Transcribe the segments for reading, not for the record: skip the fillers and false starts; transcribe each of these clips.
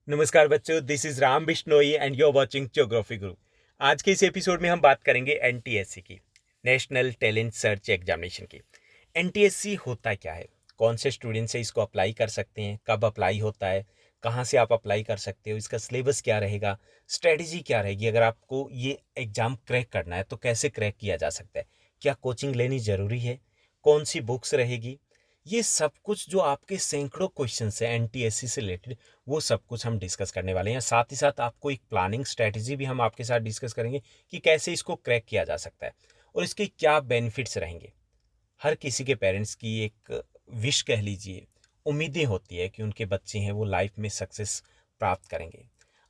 नमस्कार बच्चों, this is Ram Bishnoi and you are watching Geography Guru. आज के इस एपिसोड में हम बात करेंगे एनटीएससी की, नेशनल टैलेंट सर्च एग्जामिनेशन की। एनटीएससी होता क्या है, कौन से स्टूडेंट से इसको अप्लाई कर सकते हैं, कब अप्लाई होता है, कहाँ से आप अप्लाई कर सकते हो, इसका सिलेबस क्या रहेगा, स्ट्रेटजी क्या रहेगी, अगर आपको ये एग्ज़ाम क्रैक करना है तो कैसे क्रैक किया जा सकता है, क्या कोचिंग लेनी ज़रूरी है, कौन सी बुक्स रहेगी, ये सब कुछ जो आपके सैकड़ों क्वेश्चन है एनटीएससी से रिलेटेड, वो सब कुछ हम डिस्कस करने वाले हैं। साथ ही साथ आपको एक प्लानिंग स्ट्रेटजी भी हम आपके साथ डिस्कस करेंगे कि कैसे इसको क्रैक किया जा सकता है और इसके क्या बेनिफिट्स रहेंगे। हर किसी के पेरेंट्स की एक विश कह लीजिए, उम्मीदें होती है कि उनके बच्चे हैं वो लाइफ में सक्सेस प्राप्त करेंगे।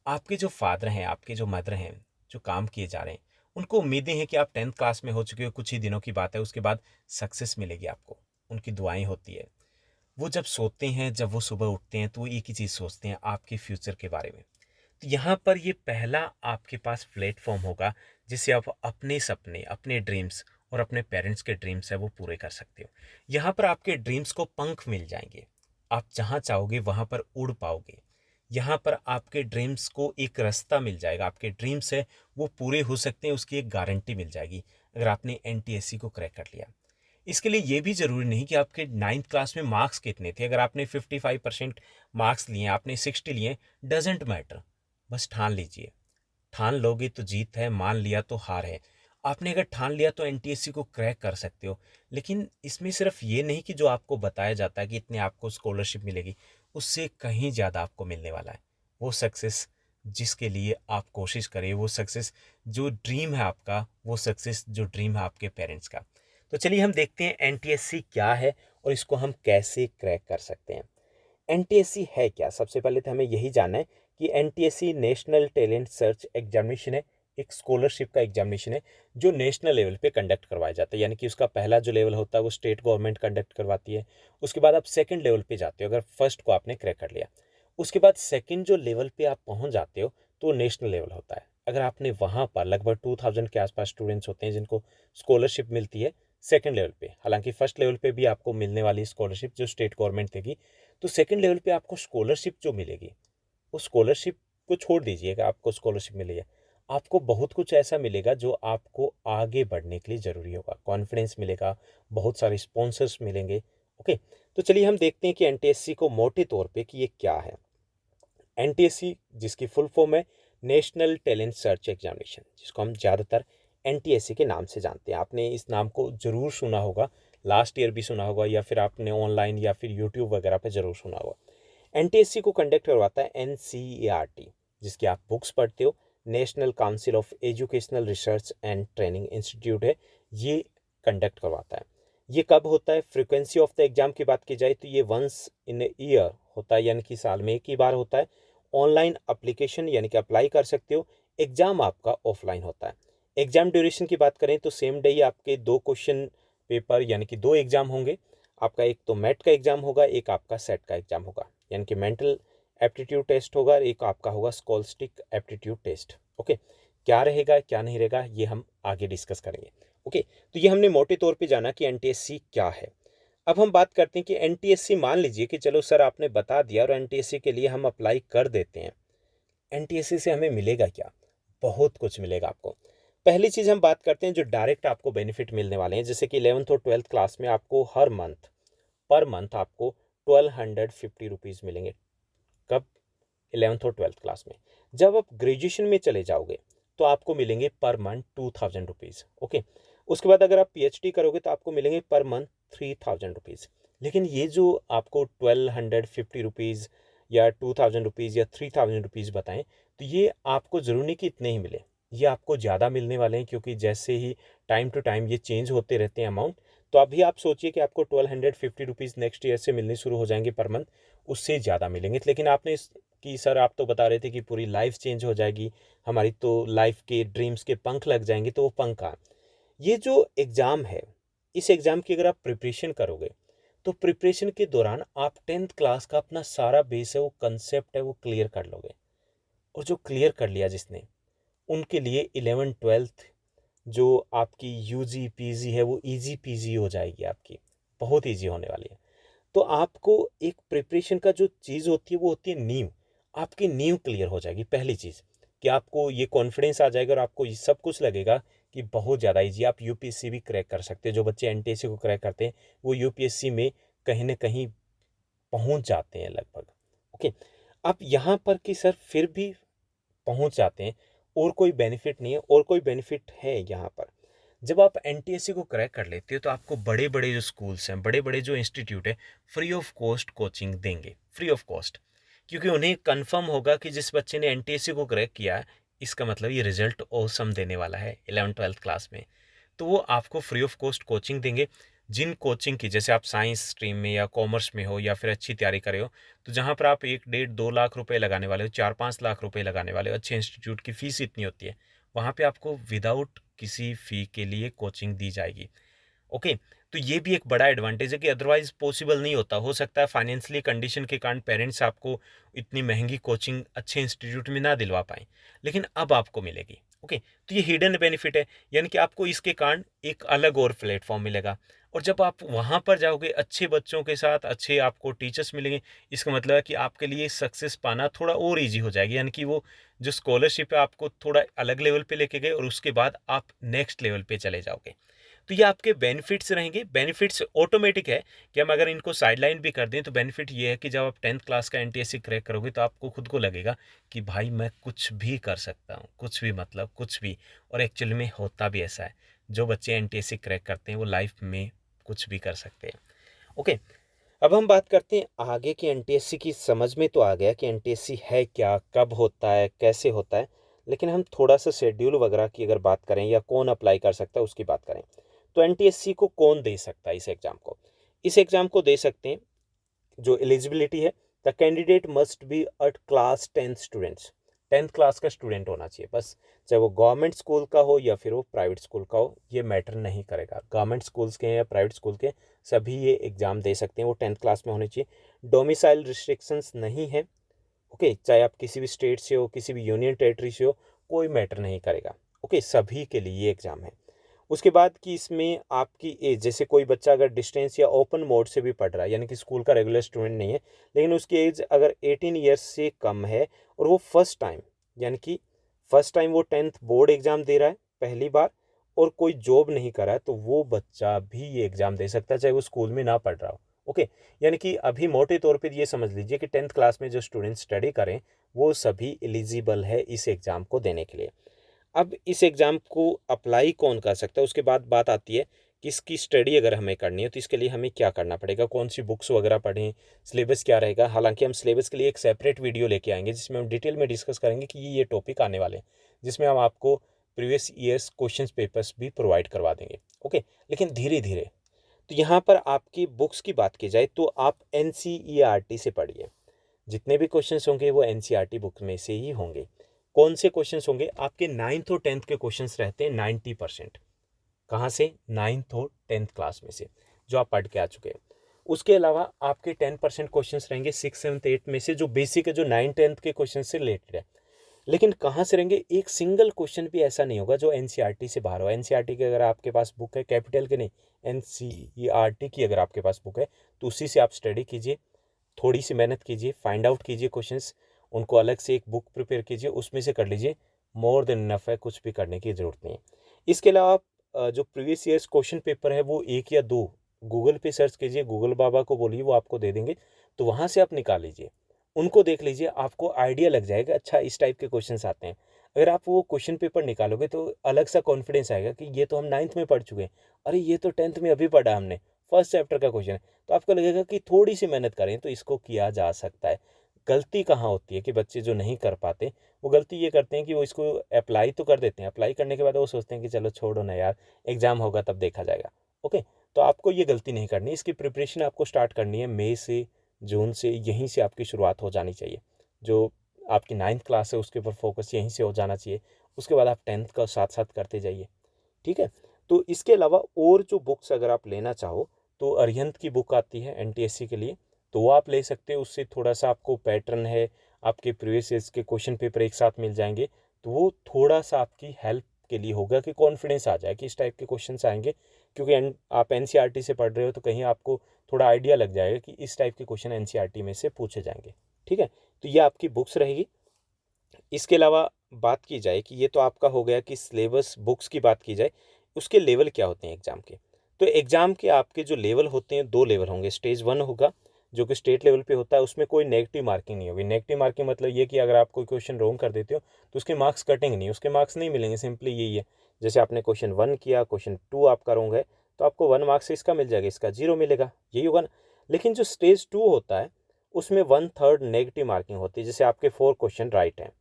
आपके जो फादर हैं, आपके जो मदर हैं, जो काम किए जा रहे हैं, उनको उम्मीदें हैं कि आप 10th क्लास में हो चुके हो, कुछ ही दिनों की बात है, उसके बाद सक्सेस मिलेगी आपको। उनकी दुआएं होती है। वो जब सोते हैं, जब वो सुबह उठते हैं, तो वो एक ही चीज़ सोचते हैं, आपके फ्यूचर के बारे में। तो यहाँ पर ये पहला आपके पास प्लेटफॉर्म होगा जिससे आप अपने सपने, अपने ड्रीम्स और अपने पेरेंट्स के ड्रीम्स है वो पूरे कर सकते हो। यहाँ पर आपके ड्रीम्स को पंख मिल जाएंगे, आप जहाँ चाहोगे वहाँ पर उड़ पाओगे। यहाँ पर आपके ड्रीम्स को एक रास्ता मिल जाएगा, आपके ड्रीम्स है वो पूरे हो सकते हैं, उसकी एक गारंटी मिल जाएगी अगर आपने एनटीएससी को क्रैक कर लिया। इसके लिए ये भी ज़रूरी नहीं कि आपके 9th क्लास में मार्क्स कितने थे। अगर आपने 55% मार्क्स लिए, आपने 60 लिए, डजेंट मैटर। बस ठान लीजिए। ठान लोगे तो जीत है, मान लिया तो हार है। आपने अगर ठान लिया तो एनटीएससी को क्रैक कर सकते हो। लेकिन इसमें सिर्फ ये नहीं कि जो आपको बताया जाता है कि इतने आपको स्कॉलरशिप मिलेगी, उससे कहीं ज़्यादा आपको मिलने वाला है। वो सक्सेस जिसके लिए आप कोशिश करें, वो सक्सेस जो ड्रीम है आपका, वो सक्सेस जो ड्रीम है आपके पेरेंट्स का। तो चलिए हम देखते हैं एनटीएससी क्या है और इसको हम कैसे क्रैक कर सकते हैं। एनटीएससी है क्या? सबसे पहले तो हमें यही जानना है कि NTSC national talent search examination है, एक स्कॉलरशिप का एग्जामिनेशन है जो नेशनल लेवल पे कंडक्ट करवाया जाता है। यानी कि उसका पहला जो लेवल होता है वो स्टेट गवर्नमेंट कंडक्ट करवाती है। उसके बाद आप सेकंड लेवल पे जाते हो अगर फर्स्ट को आपने क्रैक कर लिया। उसके बाद सेकंड जो लेवल पे आप पहुंच जाते हो तो नेशनल लेवल होता है। अगर आपने वहाँ पर लगभग 2000 के आसपास स्टूडेंट्स होते हैं जिनको स्कॉलरशिप मिलती है सेकंड लेवल पे। हालांकि फर्स्ट लेवल पे भी आपको मिलने वाली स्कॉलरशिप जो स्टेट गवर्नमेंट देगी, तो सेकंड लेवल पे आपको स्कॉलरशिप जो मिलेगी, उस स्कॉलरशिप को छोड़ दीजिएगा, आपको स्कॉलरशिप मिली है, आपको बहुत कुछ ऐसा मिलेगा जो आपको आगे बढ़ने के लिए ज़रूरी होगा। कॉन्फिडेंस मिलेगा, बहुत सारे स्पॉन्सर्स मिलेंगे। ओके, तो चलिए हम देखते हैं कि एनटीएससी को मोटे तौर पे कि ये क्या है। एनटीएससी जिसकी फुल फॉर्म है नेशनल टैलेंट सर्च एग्जामिनेशन, जिसको हम ज़्यादातर एनटीएससी के नाम से जानते हैं। आपने इस नाम को ज़रूर सुना होगा, लास्ट ईयर भी सुना होगा, या फिर आपने ऑनलाइन या फिर यूट्यूब वगैरह पे ज़रूर सुना होगा। एनटीएससी को कंडक्ट करवाता है एनसीईआरटी, जिसकी आप बुक्स पढ़ते हो। National council of educational research and training institute है, ये कंडक्ट करवाता है। ये कब होता है? फ्रिक्वेंसी ऑफ द एग्जाम की बात की जाए तो ये वंस इन ईयर होता है, यानी कि साल में एक ही बार होता है। ऑनलाइन अप्लीकेशन यानी कि अप्लाई कर सकते हो। एग्जाम आपका ऑफलाइन होता है। एग्जाम ड्यूरेशन की बात करें तो सेम डे ही आपके दो क्वेश्चन पेपर यानी कि दो एग्जाम होंगे। आपका एक तो मैट का एग्जाम होगा, एक आपका सेट का एग्जाम होगा, यानी कि मेंटल एप्टीट्यूड टेस्ट होगा, एक आपका होगा स्कॉलस्टिक एप्टीट्यूड टेस्ट। ओके, क्या रहेगा क्या नहीं रहेगा ये हम आगे डिस्कस करेंगे। ओके, तो ये हमने मोटे तौर पे जाना कि एनटीएससी क्या है। अब हम बात करते हैं कि एनटीएससी, मान लीजिए कि चलो सर आपने बता दिया और एनटीएससी के लिए हम अप्लाई कर देते हैं। एनटीएससी से हमें मिलेगा क्या? बहुत कुछ मिलेगा आपको। पहली चीज़ हम बात करते हैं जो डायरेक्ट आपको बेनिफिट मिलने वाले हैं, जैसे कि 11th और 12th क्लास में आपको हर मंथ, पर मंथ आपको 1250 रुपीज़ मिलेंगे। कब? 11th और 12th क्लास में। जब आप ग्रेजुएशन में चले जाओगे तो आपको मिलेंगे पर मंथ 2000 रुपीज़। ओके, उसके बाद अगर आप पीएचडी करोगे तो आपको मिलेंगे पर मंथ 3000 रुपीज़। लेकिन ये जो आपको 1250 रुपीज़ या 2000 रुपीज़ या 3000 रुपीज़ बताएं, तो ये आपको ज़रूरी नहीं कि इतने ही मिले, ये आपको ज़्यादा मिलने वाले हैं, क्योंकि जैसे ही टाइम टू टाइम ये चेंज होते रहते हैं अमाउंट। तो अभी आप सोचिए कि आपको 1250 रुपीज़ नेक्स्ट ईयर से मिलने शुरू हो जाएंगे पर मंथ, उससे ज़्यादा मिलेंगे। लेकिन आपने कि सर आप तो बता रहे थे कि पूरी लाइफ चेंज हो जाएगी हमारी, तो लाइफ के ड्रीम्स के पंख लग जाएंगे, तो वो पंख कहाँ? ये जो एग्ज़ाम है, इस एग्ज़ाम की अगर आप प्रिपरेशन करोगे तो प्रिपरेशन के दौरान आप 10th क्लास का अपना सारा बेस है, वो कंसेप्ट है, वो क्लियर कर लोगे। और जो क्लियर कर लिया जिसने, उनके लिए 11th 12th जो आपकी यूजी पीजी है वो इजी पीजी हो जाएगी आपकी, बहुत इजी होने वाली है। तो आपको एक प्रिपरेशन का जो चीज़ होती है वो होती है नींव। आपकी नींव क्लियर हो जाएगी। पहली चीज़ कि आपको ये कॉन्फिडेंस आ जाएगा और आपको ये सब कुछ लगेगा कि बहुत ज़्यादा ईजी, आप यूपीएससी भी क्रैक कर सकते हैं। जो बच्चे एनटीएससी को क्रैक करते हैं वो यूपीएससी में कहीं ना कहीं पहुंच जाते हैं लगभग। ओके, आप यहाँ पर कि सर फिर भी पहुंच जाते हैं और कोई बेनिफिट नहीं है, और कोई बेनिफिट है यहाँ पर। जब आप एनटीएससी को क्रैक कर लेते हो तो आपको बड़े बड़े जो स्कूल्स हैं, बड़े बड़े जो इंस्टीट्यूट है, फ्री ऑफ कॉस्ट कोचिंग देंगे, फ्री ऑफ कॉस्ट। क्योंकि उन्हें कंफर्म होगा कि जिस बच्चे ने एनटीएससी को क्रैक किया है, इसका मतलब ये रिजल्ट औसम देने वाला है 11th-12th क्लास में। तो वो आपको फ्री ऑफ कॉस्ट कोचिंग देंगे। जिन कोचिंग की, जैसे आप साइंस स्ट्रीम में या कॉमर्स में हो या फिर अच्छी तैयारी करे हो, तो जहाँ पर आप 1 डेढ़ 2 लाख रुपए लगाने वाले हो, 4 5 लाख रुपए लगाने वाले हो, अच्छे इंस्टीट्यूट की फीस इतनी होती है, वहाँ पे आपको विदाउट किसी फ़ी के लिए कोचिंग दी जाएगी। ओके, तो ये भी एक बड़ा एडवांटेज है कि अदरवाइज पॉसिबल नहीं होता। हो सकता है फाइनेंशियली कंडीशन के कारण पेरेंट्स आपको इतनी महंगी कोचिंग अच्छे इंस्टीट्यूट में ना दिलवा पाएँ, लेकिन अब आपको मिलेगी। ओके, तो ये हिडन बेनिफिट है, यानी कि आपको इसके कारण एक अलग और प्लेटफॉर्म मिलेगा। और जब आप वहाँ पर जाओगे अच्छे बच्चों के साथ, अच्छे आपको टीचर्स मिलेंगे, इसका मतलब है कि आपके लिए सक्सेस पाना थोड़ा और ईजी हो जाएगी। यानी कि वो जो स्कॉलरशिप है आपको थोड़ा अलग लेवल पे लेके गए और उसके बाद आप नेक्स्ट लेवल पे चले जाओगे। तो ये आपके बेनिफिट्स रहेंगे। बेनिफिट्स ऑटोमेटिक है कि हम अगर इनको साइडलाइन भी कर दें तो बेनिफिट ये है कि जब आप 10th क्लास का एनटीएससी क्रैक करोगे तो आपको खुद को लगेगा कि भाई मैं कुछ भी कर सकता हूँ, कुछ भी, मतलब कुछ भी। और एक्चुअली में होता भी ऐसा है, जो बच्चे एनटीएससी क्रैक करते हैं वो लाइफ में कुछ भी कर सकते हैं। ओके, अब हम बात करते हैं आगे की एनटीएससी की। समझ में तो आ गया कि एनटीएससी है क्या, कब होता है, कैसे होता है, लेकिन हम थोड़ा सा शेड्यूल वगैरह की अगर बात करें या कौन अप्लाई कर सकता है उसकी बात करें, तो एनटीएससी को कौन दे सकता है इस एग्ज़ाम को? इस एग्ज़ाम को दे सकते हैं जो एलिजिबिलिटी है, the candidate must be a class 10th students, 10th class का स्टूडेंट होना चाहिए बस। चाहे वो गवर्नमेंट स्कूल का हो या फिर वो प्राइवेट स्कूल का हो, ये मैटर नहीं करेगा। गवर्नमेंट स्कूल्स के या प्राइवेट स्कूल के सभी ये एग्ज़ाम दे सकते हैं, वो 10th क्लास में होने चाहिए। डोमिसाइल रिस्ट्रिक्शंस नहीं है। ओके, चाहे आप किसी भी स्टेट से हो, किसी भी यूनियन टेरिटरी से हो, कोई मैटर नहीं करेगा। ओके, सभी के लिए ये एग्ज़ाम है। उसके बाद कि इसमें आपकी एज, जैसे कोई बच्चा अगर डिस्टेंस या ओपन मोड से भी पढ़ रहा है, यानी कि स्कूल का रेगुलर स्टूडेंट नहीं है, लेकिन उसकी एज अगर 18 ईयर्स से कम है और वो फर्स्ट टाइम, यानी कि फर्स्ट टाइम वो 10th बोर्ड एग्ज़ाम दे रहा है पहली बार, और कोई जॉब नहीं कर रहा है, तो वो बच्चा भी ये एग्ज़ाम दे सकता है चाहे वो स्कूल में ना पढ़ रहा हो। ओके, यानी कि अभी मोटे तौर पे ये समझ लीजिए कि 10th क्लास में जो स्टूडेंट स्टडी करें वो सभी एलिजिबल है इस एग्ज़ाम को देने के लिए। अब इस एग्ज़ाम को अप्लाई कौन कर सकता है, उसके बाद बात आती है कि इसकी स्टडी अगर हमें करनी है तो इसके लिए हमें क्या करना पड़ेगा, कौन सी बुक्स वगैरह पढ़ें, सिलेबस क्या रहेगा। हालांकि हम सिलेबस के लिए एक सेपरेट वीडियो लेके आएंगे जिसमें हम डिटेल में डिस्कस करेंगे कि ये टॉपिक आने वाले हैं, जिसमें हम आपको प्रीवियस ईयर्स क्वेश्चन पेपर्स भी प्रोवाइड करवा देंगे। ओके, लेकिन धीरे धीरे। तो यहाँ पर आपकी बुक्स की बात की जाए तो आप एन से पढ़िए। जितने भी क्वेश्चंस होंगे वो एनसीईआरटी बुक में से ही होंगे। कौन से क्वेश्चंस होंगे? आपके 9th और 10th के क्वेश्चंस रहते हैं 90%। कहाँ से? 9th और 10th क्लास में से, जो आप पढ़ के आ चुके हैं। उसके अलावा आपके 10% क्वेश्चंस रहेंगे 6th 7th 8th में से, जो बेसिक है, जो 9th 10th के क्वेश्चन से रिलेटेड है। लेकिन कहाँ से रहेंगे? एक सिंगल क्वेश्चन भी ऐसा नहीं होगा जो एनसीईआरटी से बाहर हो। एनसीईआरटी की अगर आपके पास बुक है, कैपिटल की नहीं, एनसीईआरटी की अगर आपके पास बुक है, तो उसी से आप स्टडी कीजिए, थोड़ी सी मेहनत कीजिए, फाइंड आउट कीजिए क्वेश्चंस, उनको अलग से एक बुक प्रिपेयर कीजिए, उसमें से कर लीजिए। मोर देन इनफ है, कुछ भी करने की ज़रूरत नहीं है। इसके अलावा आप जो प्रीवियस ईयर्स क्वेश्चन पेपर है वो 1 या 2 गूगल पे सर्च कीजिए, गूगल बाबा को बोलिए वो आपको दे देंगे, तो वहाँ से आप निकाल लीजिए, उनको देख लीजिए, आपको आइडिया लग जाएगा अच्छा इस टाइप के क्वेश्चन आते हैं। अगर आप वो क्वेश्चन पेपर निकालोगे तो अलग सा कॉन्फिडेंस आएगा कि ये तो हम 9th में पढ़ चुके हैं, अरे ये तो 10th में अभी पढ़ा हमने, फर्स्ट चैप्टर का क्वेश्चन है। तो आपको लगेगा कि थोड़ी सी मेहनत करें तो इसको किया जा सकता है। गलती कहाँ होती है कि बच्चे जो नहीं कर पाते, वो गलती ये करते हैं कि वो इसको अप्लाई तो कर देते हैं, अप्लाई करने के बाद वो सोचते हैं कि चलो छोड़ो ना यार, एग्ज़ाम होगा तब देखा जाएगा। ओके, तो आपको ये गलती नहीं करनी, इसकी प्रिपरेशन आपको स्टार्ट करनी है मई से, जून से, यहीं से आपकी शुरुआत हो जानी चाहिए। जो आपकी 9th क्लास है उसके ऊपर फोकस यहीं से हो जाना चाहिए। उसके बाद आप 10th का साथ साथ करते जाइए, ठीक है। तो इसके अलावा और जो बुक्स अगर आप लेना चाहो तो अरिहंत की बुक आती है एनटीएससी के लिए, तो वो आप ले सकते हो। उससे थोड़ा सा आपको पैटर्न है, आपके प्रीवियस ईयर्स के क्वेश्चन पेपर एक साथ मिल जाएंगे, तो वो थोड़ा सा आपकी हेल्प के लिए होगा कि कॉन्फिडेंस आ जाए कि इस टाइप के क्वेश्चन आएंगे। क्योंकि आप एनसीईआरटी से पढ़ रहे हो तो कहीं आपको थोड़ा आइडिया लग जाएगा कि इस टाइप के क्वेश्चन एनसीईआरटी में से पूछे जाएंगे। ठीक है, तो ये आपकी बुक्स रहेगी। इसके अलावा बात की जाए कि ये तो आपका हो गया कि सिलेबस बुक्स की बात की जाए, उसके लेवल क्या होते हैं एग्ज़ाम के। तो एग्ज़ाम के आपके जो लेवल होते हैं 2 लेवल होंगे। स्टेज 1 होगा जो कि स्टेट लेवल पे होता है, उसमें कोई नेगेटिव मार्किंग नहीं होगी। नेगेटिव मार्किंग मतलब ये कि अगर आप कोई क्वेश्चन रॉन्ग कर देते हो तो उसके मार्क्स कटेंगे नहीं, उसके मार्क्स नहीं मिलेंगे, सिंपली यही है। जैसे आपने क्वेश्चन 1 किया, क्वेश्चन 2 आपका रॉन्ग है, तो आपको 1 मार्क्स इसका मिल जाएगा, इसका 0 मिलेगा, यही होगा ना। लेकिन जो स्टेज 2 होता है उसमें 1/3 नेगेटिव मार्किंग होती है। जैसे आपके 4 क्वेश्चन राइट हैं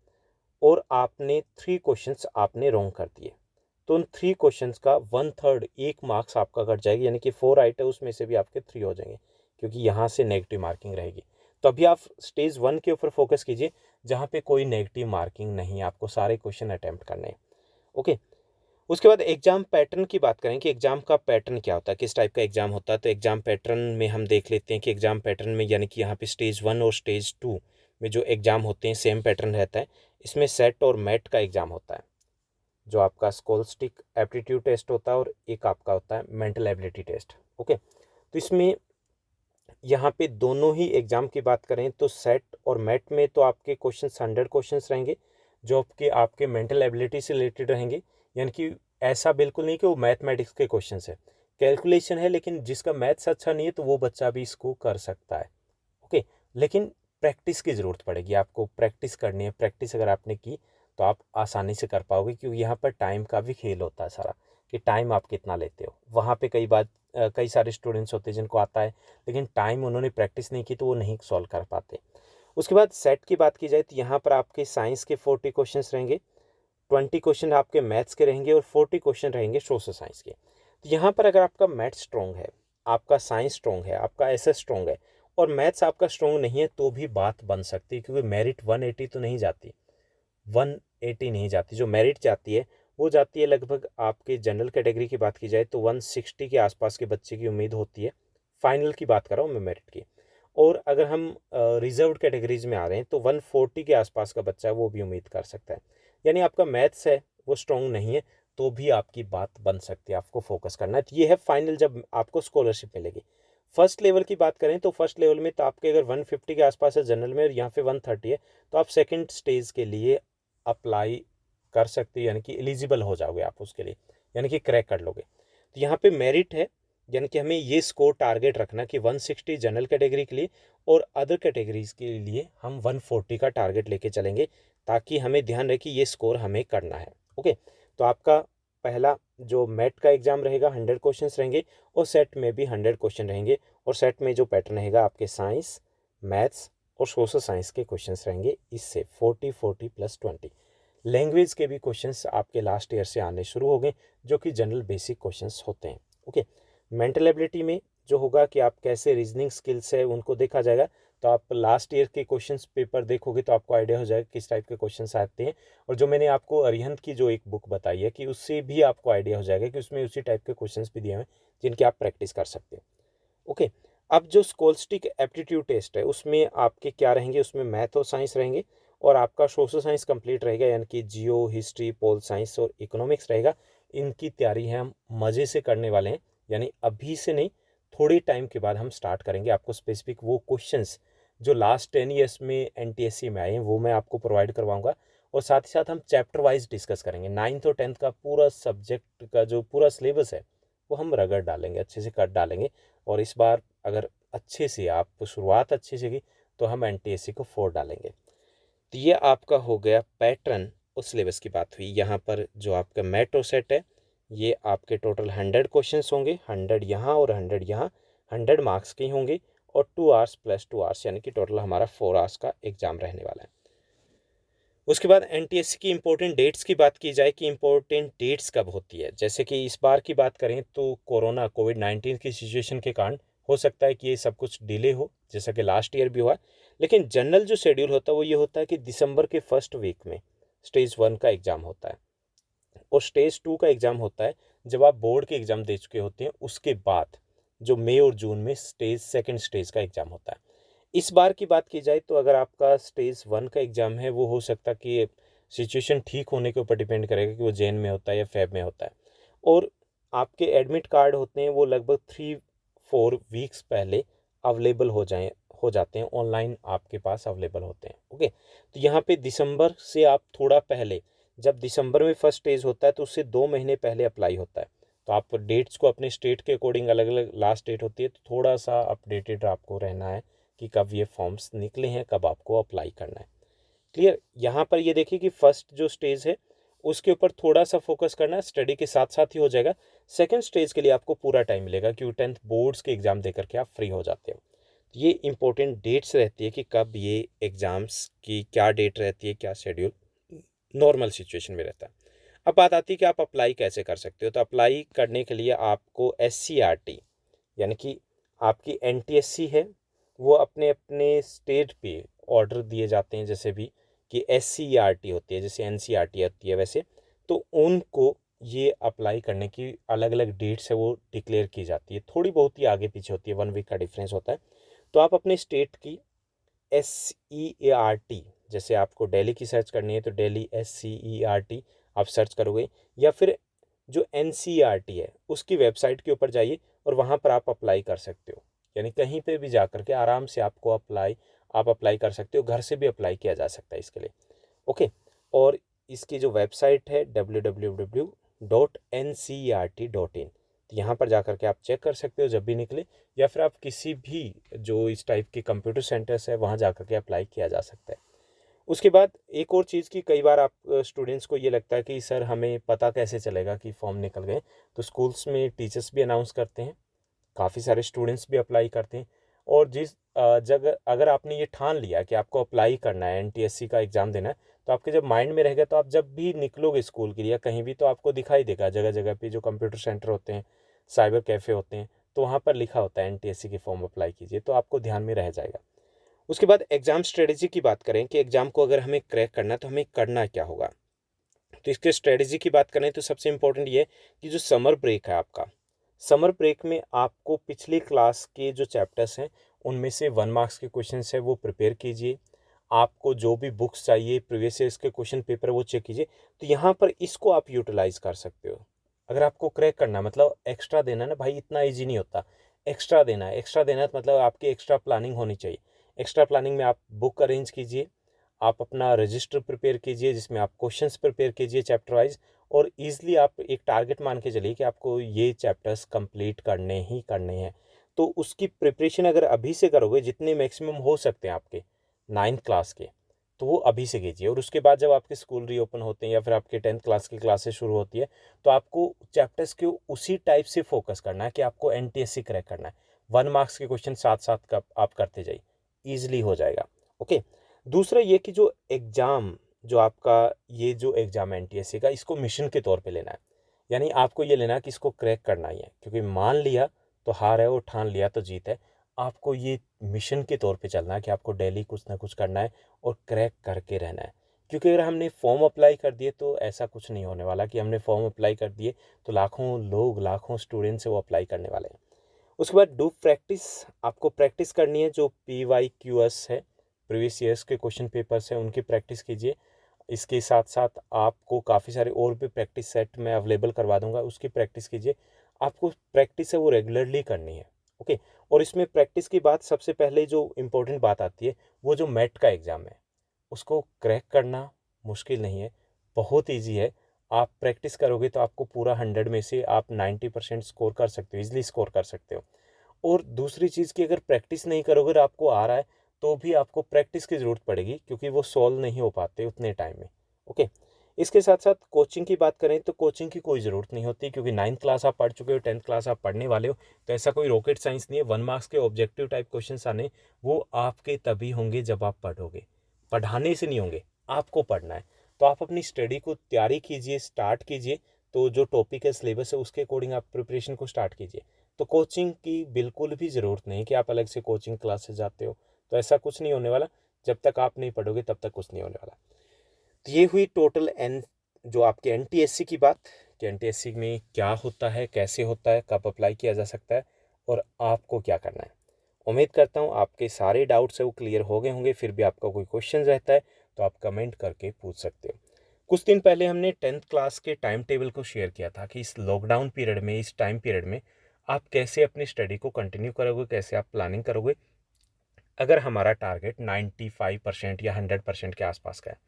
और आपने 3 क्वेश्चंस आपने रॉन्ग कर दिए, तो उन 3 क्वेश्चंस का 1/3 1 मार्क्स आपका कट जाएगी, यानी कि 4 राइट है उसमें से भी आपके 3 हो जाएंगे, क्योंकि यहाँ से नेगेटिव मार्किंग रहेगी। तो अभी आप स्टेज 1 के ऊपर फोकस कीजिए जहाँ पे कोई नेगेटिव मार्किंग नहीं है, आपको सारे क्वेश्चन अटैम्प्ट करने हैं। ओके, उसके बाद एग्जाम पैटर्न की बात करें कि एग्जाम का पैटर्न क्या होता है, किस टाइप का एग्जाम होता है। तो एग्जाम पैटर्न में हम देख लेते हैं कि एग्जाम पैटर्न में यानी कि यहाँ पे स्टेज 1 और स्टेज 2 में जो एग्जाम होते हैं सेम पैटर्न रहता है। इसमें सेट और मैट का एग्जाम होता है, जो आपका स्कोलस्टिक एप्टीट्यूड टेस्ट होता है, और एक आपका होता है मेंटल एबिलिटी टेस्ट। ओके, तो इसमें यहाँ पे दोनों ही एग्जाम की बात करें तो सेट और मैट में तो आपके क्वेश्चन 100 क्वेश्चंस रहेंगे जो आपके आपके मेंटल एबिलिटी से रिलेटेड रहेंगे। यानी कि ऐसा बिल्कुल नहीं कि वो मैथमेटिक्स के क्वेश्चन है, कैलकुलेशन है, लेकिन जिसका मैथ्स अच्छा नहीं है तो वो बच्चा भी इसको कर सकता है। ओके, लेकिन प्रैक्टिस की ज़रूरत पड़ेगी, आपको प्रैक्टिस करनी है। प्रैक्टिस अगर आपने की तो आप आसानी से कर पाओगे, क्योंकि यहाँ पर टाइम का भी खेल होता है सारा, कि टाइम आप कितना लेते हो। वहाँ पे कई सारे स्टूडेंट्स होते हैं जिनको आता है, लेकिन टाइम उन्होंने प्रैक्टिस नहीं की तो वो नहीं सॉल्व कर पाते। उसके बाद सेट की बात की जाए तो यहाँ पर आपके साइंस के 40 क्वेश्चन रहेंगे, 20 क्वेश्चन आपके मैथ्स के रहेंगे और 40 क्वेश्चन रहेंगे सोशल साइंस के। तो यहाँ पर अगर आपका मैथ्स स्ट्रॉन्ग है, आपका साइंस स्ट्रॉन्ग है, आपका एसएस स्ट्रॉन्ग है और मैथ्स आपका स्ट्रॉन्ग नहीं है, तो भी बात बन सकती है, क्योंकि मेरिट 180 तो नहीं जाती, 180 नहीं जाती। जो मेरिट जाती है वो जाती है लगभग, आपके जनरल कैटेगरी की बात की जाए तो 160 के आसपास के बच्चे की उम्मीद होती है। फाइनल की बात कर रहा हूँ मैं मेरिट की। और अगर हम रिजर्व्ड कैटेगरीज में आ रहे हैं तो 140 के आसपास का बच्चा है वो भी उम्मीद कर सकता है। यानी आपका मैथ्स है वो स्ट्रॉन्ग नहीं है तो भी आपकी बात बन सकती है, आपको फोकस करना है। तो ये है फाइनल जब आपको स्कॉलरशिप मिलेगी। फर्स्ट लेवल की बात करें तो फर्स्ट लेवल में तो आपके अगर 150 के आसपास है जनरल में और यहाँ पे 130 है, तो आप सेकंड स्टेज के लिए अप्लाई कर सकते हैं, यानी कि एलिजिबल हो जाओगे आप उसके लिए, यानी कि क्रैक कर लोगे। तो यहाँ पे मेरिट है, यानी कि हमें ये स्कोर टारगेट रखना कि 160 जनरल कैटेगरी के लिए और अदर कैटेगरीज के लिए हम 140 का टारगेट लेके चलेंगे, ताकि हमें ध्यान रहे कि ये स्कोर हमें करना है। ओके, तो आपका पहला जो मैट का एग्जाम रहेगा 100 क्वेश्चन रहेंगे और सेट में भी 100 क्वेश्चन रहेंगे। और सेट में जो पैटर्न रहेगा आपके साइंस, मैथ्स और सोशल साइंस के क्वेश्चंस रहेंगे, इससे 40 + 20। लैंग्वेज के भी क्वेश्चंस आपके लास्ट ईयर से आने शुरू हो गए, जो कि जनरल बेसिक क्वेश्चंस होते हैं। ओके, मेंटल एबिलिटी में जो होगा कि आप कैसे रीजनिंग स्किल्स है उनको देखा जाएगा। तो आप लास्ट ईयर के क्वेश्चंस पेपर देखोगे तो आपको आइडिया हो जाएगा किस टाइप के क्वेश्चंस आते हैं। और जो मैंने आपको अरिहंत की जो एक बुक बताई है कि उससे भी आपको आइडिया हो जाएगा कि उसमें उसी टाइप के क्वेश्चंस भी दिए हुए हैं जिनकी आप प्रैक्टिस कर सकते हो। ओके, अब जो स्कोलस्टिक एप्टीट्यूड टेस्ट है उसमें आपके क्या रहेंगे, उसमें मैथ और साइंस रहेंगे और आपका सोशल साइंस कंप्लीट रहेगा, यानी कि जियो, हिस्ट्री, पोल साइंस और इकोनॉमिक्स रहेगा। इनकी तैयारी है हम मज़े से करने वाले हैं, यानी अभी से नहीं, थोड़े टाइम के बाद हम स्टार्ट करेंगे। आपको स्पेसिफिक वो क्वेश्चंस जो लास्ट 10 ईयर्स में एनटीएससी में आए हैं वो मैं आपको प्रोवाइड करवाऊंगा। और साथ ही साथ हम चैप्टर वाइज डिस्कस करेंगे। 9th और 10th का पूरा सब्जेक्ट का जो पूरा सिलेबस है वो हम रगड़ डालेंगे, अच्छे से कट डालेंगे। और इस बार अगर अच्छे से आप शुरुआत अच्छे से की तो हम एनटीएससी को 4 डालेंगे। तो ये आपका हो गया पैटर्न और सिलेबस की बात हुई। यहाँ पर जो आपका मेट्रो सेट है ये आपके टोटल 100 क्वेश्चंस होंगे, 100 यहाँ और 100 यहाँ, 100 मार्क्स के होंगे और 2 आवर्स + 2 आवर्स, यानी कि टोटल हमारा 4 आवर्स का एग्जाम रहने वाला है। उसके बाद एनटीएससी की इंपॉर्टेंट डेट्स की बात की जाए कि इंपॉर्टेंट डेट्स कब होती है, जैसे कि इस बार की बात करें तो कोविड-19 की सिचुएशन के कारण हो सकता है कि ये सब कुछ डिले हो, जैसा कि लास्ट ईयर भी हुआ। लेकिन जनरल जो शेड्यूल होता है वो ये होता है कि दिसंबर के फर्स्ट वीक में स्टेज 1 का एग्ज़ाम होता है और स्टेज 2 का एग्ज़ाम होता है जब आप बोर्ड के एग्ज़ाम दे चुके होते हैं, उसके बाद जो मई और जून में सेकंड स्टेज का एग्ज़ाम होता है। इस बार की बात की जाए तो अगर आपका स्टेज 1 का एग्ज़ाम है वो हो सकता है कि सिचुएशन ठीक होने के ऊपर डिपेंड करेगा कि वो जैन में होता है या फेब में होता है। और आपके एडमिट कार्ड होते हैं वो लगभग 3-4 वीक्स पहले अवेलेबल हो जाते हैं, ऑनलाइन आपके पास अवेलेबल होते हैं। ओके, तो यहाँ पे दिसंबर से आप थोड़ा पहले, जब दिसंबर में फर्स्ट स्टेज होता है तो उससे 2 महीने पहले अप्लाई होता है। तो आप डेट्स को अपने स्टेट के अकॉर्डिंग अलग अलग लास्ट डेट होती है, तो थोड़ा सा अपडेटेड आपको रहना है कि कब ये फॉर्म्स निकले हैं, कब आपको अप्लाई करना है। क्लियर। यहाँ पर ये देखिए कि फर्स्ट जो स्टेज है उसके ऊपर थोड़ा सा फोकस करना है, स्टडी के साथ साथ ही हो जाएगा। सेकंड स्टेज के लिए आपको पूरा टाइम मिलेगा क्योंकि 10th बोर्ड्स के एग्ज़ाम देकर के आप फ्री हो जाते हो। ये इंपॉर्टेंट डेट्स रहती है कि कब ये एग्ज़ाम्स की क्या डेट रहती है, क्या शेड्यूल नॉर्मल सिचुएशन में रहता है। अब बात आती है कि आप अप्लाई कैसे कर सकते हो। तो अप्लाई करने के लिए आपको SCRT यानी कि आपकी NTSC है, वो अपने अपने स्टेट पे ऑर्डर दिए जाते हैं, जैसे भी कि SCERT होती है, जैसे NCERT होती है वैसे, तो उनको ये अप्लाई करने की अलग अलग डेट्स है वो डिक्लेयर की जाती है। थोड़ी बहुत ही आगे पीछे होती है, 1 वीक का डिफरेंस होता है। तो आप अपने स्टेट की SCERT, जैसे आपको दिल्ली की सर्च करनी है तो दिल्ली SCERT आप सर्च करोगे, या फिर जो NCERT है उसकी वेबसाइट के ऊपर जाइए और वहाँ पर आप अप्लाई कर सकते हो। यानी कहीं पे भी जा कर के आराम से आपको आप अप्लाई कर सकते हो, घर से भी अप्लाई किया जा सकता है इसके लिए। ओके, और इसकी जो वेबसाइट है www.ncert.in, तो यहाँ पर जा कर के आप चेक कर सकते हो जब भी निकले, या फिर आप किसी भी जो इस टाइप के कंप्यूटर सेंटर्स है वहाँ जा कर के अप्लाई किया जा सकता है। उसके बाद एक और चीज़ की कई बार आप स्टूडेंट्स को ये लगता है कि सर हमें पता कैसे चलेगा कि फॉर्म निकल गए। तो स्कूल्स में टीचर्स भी अनाउंस करते हैं, काफ़ी सारे स्टूडेंट्स भी अप्लाई करते हैं। और जिस जगह अगर आपने ये ठान लिया कि आपको अप्लाई करना है, NTSC का एग्ज़ाम देना है, तो आपके जब माइंड में रहेगा तो आप जब भी निकलोगे स्कूल के लिए या कहीं भी, तो आपको दिखाई देगा जगह जगह पे जो कंप्यूटर सेंटर होते हैं, साइबर कैफ़े होते हैं, तो वहाँ पर लिखा होता है NTSC के फॉर्म अप्लाई कीजिए, तो आपको ध्यान में रह जाएगा। उसके बाद एग्ज़ाम स्ट्रेटजी की बात करें कि एग्ज़ाम को अगर हमें क्रैक करना है तो हमें करना क्या होगा। तो इसके स्ट्रेटजी की बात करें तो सबसे इम्पोर्टेंट ये है कि जो समर ब्रेक है आपका, समर ब्रेक में आपको पिछली क्लास के जो चैप्टर्स हैं उनमें से 1 मार्क्स के क्वेश्चन है वो प्रिपेयर कीजिए। आपको जो भी बुक्स चाहिए प्रीवियस ईयर्स के क्वेश्चन पेपर वो चेक कीजिए। तो यहाँ पर इसको आप यूटिलाइज कर सकते हो। अगर आपको क्रैक करना मतलब एक्स्ट्रा देना ना भाई, इतना ईजी नहीं होता। एक्स्ट्रा देना है, एक्स्ट्रा देना है तो मतलब आपकी एक्स्ट्रा प्लानिंग होनी चाहिए। एक्स्ट्रा प्लानिंग में आप बुक अरेंज कीजिए, आप अपना रजिस्टर प्रिपेयर कीजिए जिसमें आप क्वेश्चंस प्रिपेयर कीजिए चैप्टर वाइज, और ईज़िली आप एक टारगेट मान के चलिए कि आपको ये चैप्टर्स कंप्लीट करने ही करने हैं। तो उसकी प्रिपरेशन अगर अभी से करोगे, जितने मैक्सिमम हो सकते हैं आपके 9th क्लास के, तो वो अभी से कीजिए। और उसके बाद जब आपके स्कूल रीओपन होते हैं या फिर आपके 10th क्लास की क्लासेस शुरू होती है, तो आपको चैप्टर्स के उसी टाइप से फोकस करना है कि आपको NTSC क्रैक करना है। 1 मार्क्स के क्वेश्चन साथ साथ आप करते जाइए, ईजिली हो जाएगा। ओके, दूसरा ये कि जो एग्ज़ाम जो आपका ये जो एग्ज़ाम है NTSC का, इसको मिशन के तौर पे लेना है। यानी आपको ये लेना है कि इसको क्रैक करना ही है, क्योंकि मान लिया तो हार है और ठान लिया तो जीत है। आपको ये मिशन के तौर पे चलना है कि आपको डेली कुछ ना कुछ करना है और क्रैक करके रहना है। क्योंकि अगर हमने फॉर्म अप्लाई कर दिए तो ऐसा कुछ नहीं होने वाला कि हमने फॉर्म अप्लाई कर दिए तो लाखों लोग, लाखों स्टूडेंट्स वो अप्लाई करने वाले हैं। उसके बाद डू प्रैक्टिस, आपको प्रैक्टिस करनी है। जो PYQS है, प्रीवियस ईयर्स के क्वेश्चन पेपर्स हैं, उनकी प्रैक्टिस कीजिए। इसके साथ साथ आपको काफ़ी सारे और भी प्रैक्टिस सेट मैं अवेलेबल करवा दूंगा, उसकी प्रैक्टिस कीजिए। आपको प्रैक्टिस है वो रेगुलरली करनी है। ओके, और इसमें प्रैक्टिस की बात सबसे पहले जो इम्पोर्टेंट बात आती है वो जो MET का एग्ज़ाम है, उसको क्रैक करना मुश्किल नहीं है, बहुत ईजी है। आप प्रैक्टिस करोगे तो आपको पूरा 100 में से आप 90% स्कोर कर सकते हो, ईजिली स्कोर कर सकते हो। और दूसरी चीज़ कि अगर प्रैक्टिस नहीं करोगे और आपको आ रहा है तो भी आपको प्रैक्टिस की ज़रूरत पड़ेगी, क्योंकि वो सॉल्व नहीं हो पाते उतने टाइम में। ओके, इसके साथ साथ कोचिंग की बात करें तो कोचिंग की कोई ज़रूरत नहीं होती, क्योंकि 9th क्लास आप पढ़ चुके हो, 10th क्लास आप पढ़ने वाले हो। तो ऐसा कोई रॉकेट साइंस नहीं है। 1 मार्क्स के ऑब्जेक्टिव टाइप क्वेश्चन आने, वो आपके तभी होंगे जब आप पढ़ोगे, पढ़ाने से नहीं होंगे, आपको पढ़ना है। तो आप अपनी स्टडी को तैयारी कीजिए, स्टार्ट कीजिए। तो जो टॉपिक है, सिलेबस है, उसके अकॉर्डिंग आप प्रिपरेशन को स्टार्ट कीजिए। तो कोचिंग की बिल्कुल भी ज़रूरत नहीं कि आप अलग से कोचिंग क्लासेस जाते हो, तो ऐसा कुछ नहीं होने वाला। जब तक आप नहीं पढ़ोगे तब तक कुछ नहीं होने वाला। तो ये हुई टोटल जो आपके NTSC की बात, कि NTSC में क्या होता है, कैसे होता है, कब अप्लाई किया जा सकता है और आपको क्या करना है। उम्मीद करता हूँ आपके सारे डाउट्स है वो क्लियर हो गए होंगे। फिर भी आपका कोई क्वेश्चन रहता है तो आप कमेंट करके पूछ सकते हो। कुछ दिन पहले हमने 10th क्लास के टाइम टेबल को शेयर किया था कि इस लॉकडाउन पीरियड में, इस टाइम पीरियड में आप कैसे अपनी स्टडी को कंटिन्यू करोगे, कैसे आप प्लानिंग करोगे। अगर हमारा टारगेट 95% या 100% के आसपास का है।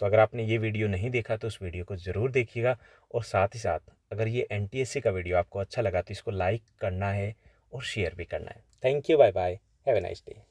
तो अगर आपने ये वीडियो नहीं देखा तो उस वीडियो को ज़रूर देखिएगा, और साथ ही साथ अगर ये एनटीएससी का वीडियो आपको अच्छा लगा तो इसको लाइक करना है और शेयर भी करना है। Thank you, bye bye, have a nice day.